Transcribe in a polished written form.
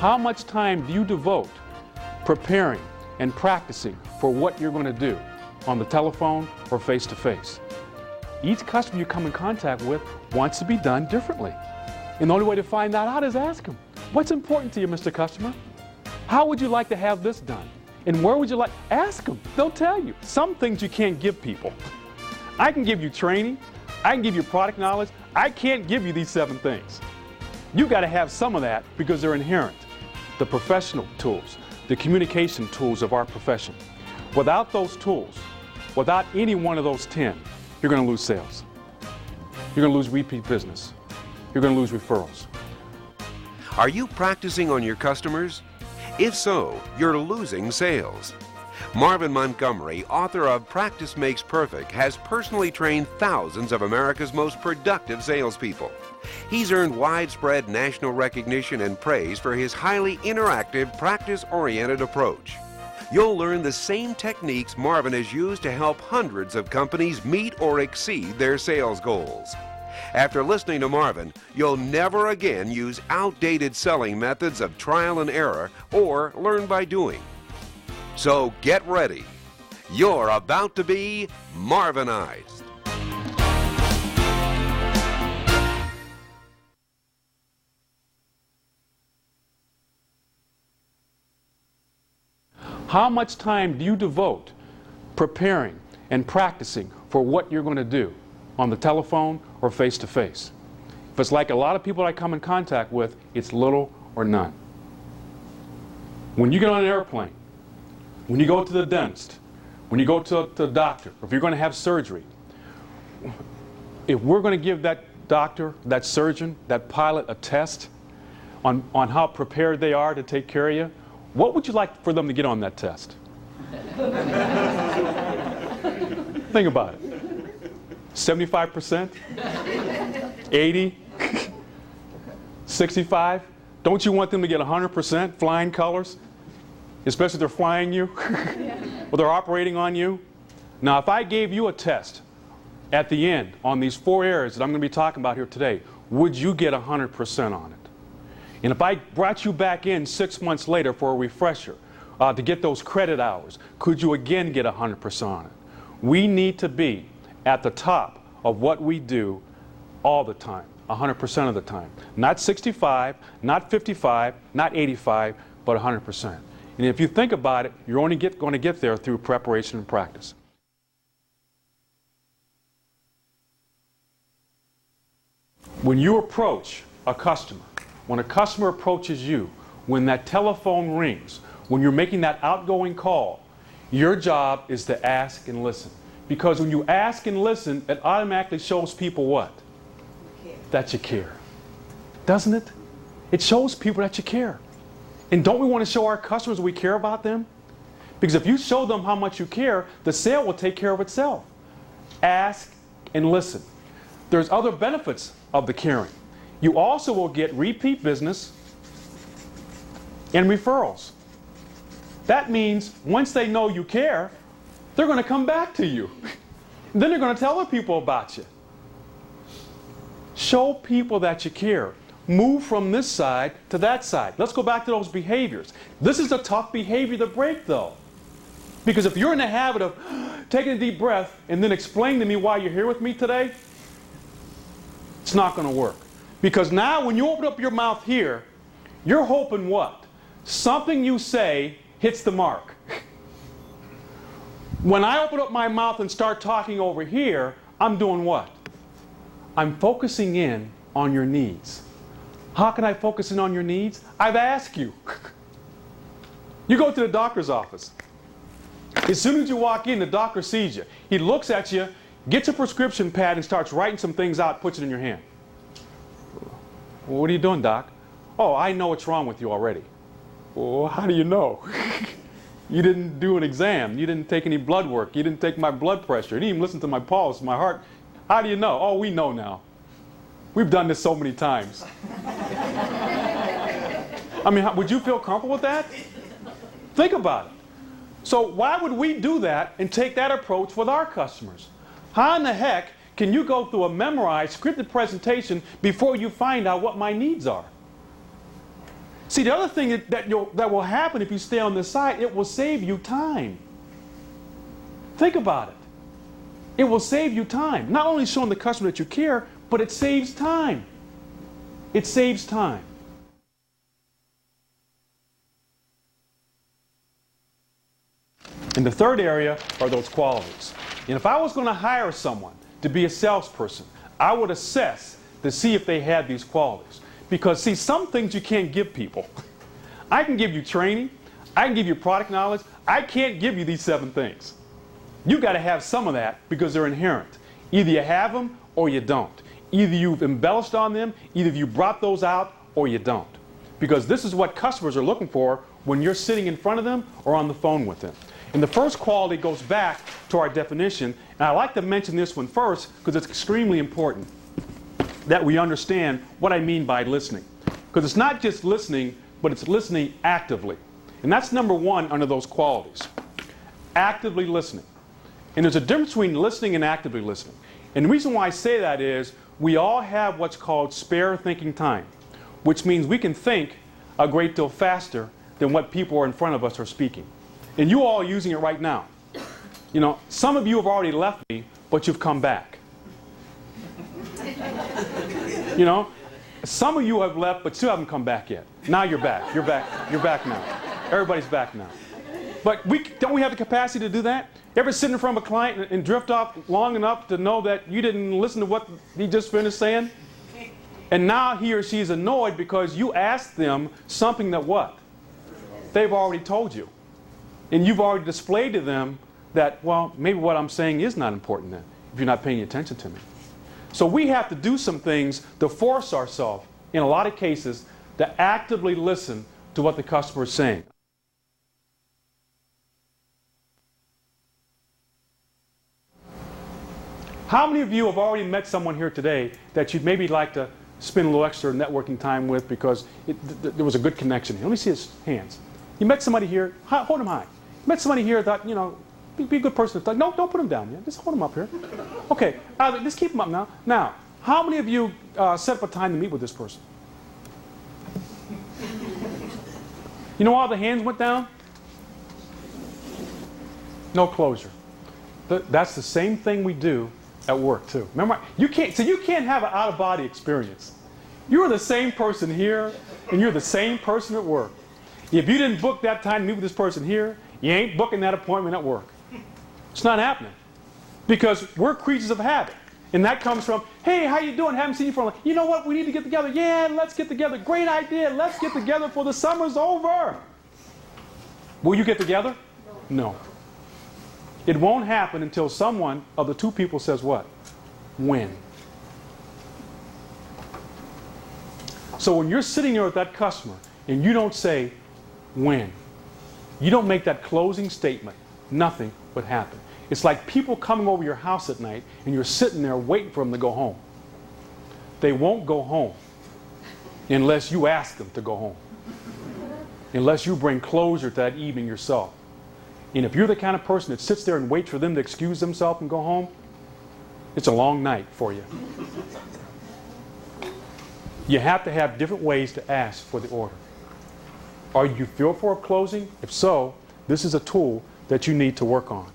How much time do you devote preparing and practicing for what you're going to do on the telephone or face-to-face? Each customer you come in contact with wants to be done differently. And the only way to find that out is ask them, what's important to you, Mr. Customer? How would you like to have this done? And where would you like? Ask them. They'll tell you. Some things you can't give people. I can give you training. I can give you product knowledge. I can't give you these 7 things. You got to have some of that because they're inherent. The professional tools, the communication tools of our profession. Without those tools, without any one of those 10, you're going to lose sales. You're going to lose repeat business. You're going to lose referrals. Are you practicing on your customers? If so, you're losing sales. Marvin Montgomery, author of Practice Makes Perfect, has personally trained thousands of America's most productive salespeople. He's earned widespread national recognition and praise for his highly interactive, practice-oriented approach. You'll learn the same techniques Marvin has used to help hundreds of companies meet or exceed their sales goals. After listening to Marvin, you'll never again use outdated selling methods of trial and error or learn by doing. So get ready. You're about to be Marvinized. How much time do you devote preparing and practicing for what you're going to do on the telephone or face-to-face? If it's like a lot of people I come in contact with, it's little or none. When you get on an airplane, when you go to the dentist, when you go to the doctor, or if you're going to have surgery, if we're going to give that doctor, that surgeon, that pilot a test on how prepared they are to take care of you, what would you like for them to get on that test? Think about it. 75%? 80? 65? Don't you want them to get 100% flying colors? Especially if they're flying you or they're operating on you. Now, if I gave you a test at the end on these 4 areas that I'm going to be talking about here today, would you get 100% on it? And if I brought you back in 6 months later for a refresher to get those credit hours, could you again get 100% on it? We need to be at the top of what we do all the time, 100% of the time. Not 65, not 55, not 85, but 100%. And if you think about it, you're only going to get there through preparation and practice. When you approach a customer, when a customer approaches you, when that telephone rings, when you're making that outgoing call, your job is to ask and listen. Because when you ask and listen, it automatically shows people what? That you care. Doesn't it? It shows people that you care. And don't we want to show our customers we care about them? Because if you show them how much you care, the sale will take care of itself. Ask and listen. There's other benefits of the caring. You also will get repeat business and referrals. That means once they know you care, they're going to come back to you. Then they're going to tell other people about you. Show people that you care. Move from this side to that side. Let's go back to those behaviors. This is a tough behavior to break, though. Because if you're in the habit of taking a deep breath and then explaining to me why you're here with me today, it's not going to work. Because now when you open up your mouth here, you're hoping what? Something you say hits the mark. When I open up my mouth and start talking over here, I'm doing what? I'm focusing in on your needs. How can I focus in on your needs? I've asked you. You go to the doctor's office. As soon as you walk in, the doctor sees you. He looks at you, gets a prescription pad and starts writing some things out, puts it in your hand. Well, what are you doing, Doc? Oh, I know what's wrong with you already. Well, how do you know? You didn't do an exam. You didn't take any blood work. You didn't take my blood pressure. You didn't even listen to my pulse, my heart. How do you know? Oh, we know now. We've done this so many times. I mean, would you feel comfortable with that? Think about it. So why would we do that and take that approach with our customers? How in the heck can you go through a memorized, scripted presentation before you find out what my needs are? See, the other thing that will happen if you stay on this side, it will save you time. Think about it. It will save you time. Not only showing the customer that you care, but it saves time. It saves time. And the third area are those qualities. And if I was going to hire someone to be a salesperson, I would assess to see if they had these qualities. Because, see, some things you can't give people. I can give you training. I can give you product knowledge. I can't give you these 7 things. You've got to have some of that because they're inherent. Either you have them or you don't. Either you've embellished on them, either you brought those out or you don't. Because this is what customers are looking for when you're sitting in front of them or on the phone with them. And the first quality goes back to our definition. And I like to mention this one first because it's extremely important that we understand what I mean by listening. Because it's not just listening, but it's listening actively. And that's number 1 under those qualities. Actively listening. And there's a difference between listening and actively listening. And the reason why I say that is we all have what's called spare thinking time, which means we can think a great deal faster than what people are in front of us are speaking. And you all are using it right now. You know, some of you have already left me, but you've come back. You know, some of you have left, but still haven't come back yet. Now you're back. You're back. You're back now. Everybody's back now. But don't we have the capacity to do that? Ever sit in front of a client and drift off long enough to know that you didn't listen to what he just finished saying? And now he or she is annoyed because you asked them something that what? They've already told you. And you've already displayed to them that, well, maybe what I'm saying is not important then, if you're not paying attention to me. So we have to do some things to force ourselves, in a lot of cases, to actively listen to what the customer is saying. How many of you have already met someone here today that you'd maybe like to spend a little extra networking time with because there was a good connection here? Let me see his hands. You met somebody here, hold him high. You met somebody here that, you know, be a good person. No, don't put him down yet. Just hold him up here. Okay, just keep him up now. Now, how many of you set up a time to meet with this person? You know why the hands went down? No closure. That's the same thing we do at work too. Remember, you can't have an out-of-body experience. You're the same person here, and you're the same person at work. If you didn't book that time to meet with this person here, you ain't booking that appointment at work. It's not happening. Because we're creatures of habit. And that comes from, hey, how you doing? Haven't seen you for a while. You know what? We need to get together. Yeah, let's get together. Great idea. Let's get together before the summer's over. Will you get together? No. It won't happen until someone of the 2 people says what? When. So when you're sitting there with that customer and you don't say when, you don't make that closing statement, nothing would happen. It's like people coming over your house at night and you're sitting there waiting for them to go home. They won't go home unless you ask them to go home. Unless you bring closure to that evening yourself. And if you're the kind of person that sits there and waits for them to excuse themselves and go home, it's a long night for you. You have to have different ways to ask for the order. Are you feel for a closing? If so, this is a tool that you need to work on.